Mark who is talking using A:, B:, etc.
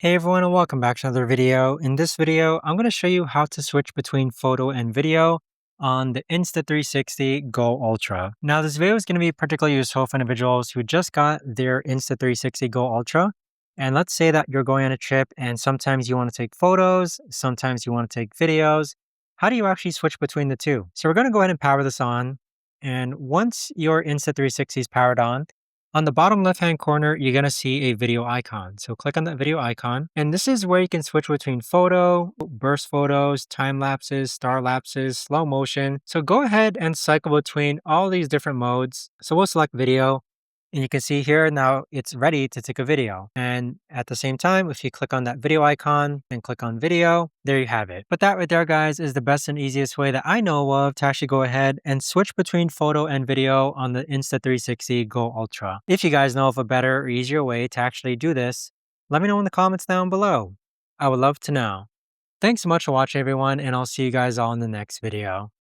A: Hey everyone and welcome back to another video. In this video, I'm going to show you how to switch between photo and video on the Insta360 Go Ultra. Now this video is going to be particularly useful for individuals who just got their Insta360 Go Ultra. And let's say that you're going on a trip and sometimes you want to take photos, sometimes you want to take videos. How do you actually switch between the two? So we're going to go ahead and power this on. And once your Insta360 is powered on the bottom left-hand corner, you're going to see a video icon. So click on that video icon. And this is where you can switch between photo, burst photos, time lapses, star lapses, slow motion. So go ahead and cycle between all these different modes. So we'll select video. And you can see here now it's ready to take a video. And at the same time, if you click on that video icon and click on video, there you have it. But that right there, guys, is the best and easiest way that I know of to actually go ahead and switch between photo and video on the Insta360 Go Ultra. If you guys know of a better or easier way to actually do this, let me know in the comments down below. I would love to know. Thanks so much for watching, everyone, and I'll see you guys all in the next video.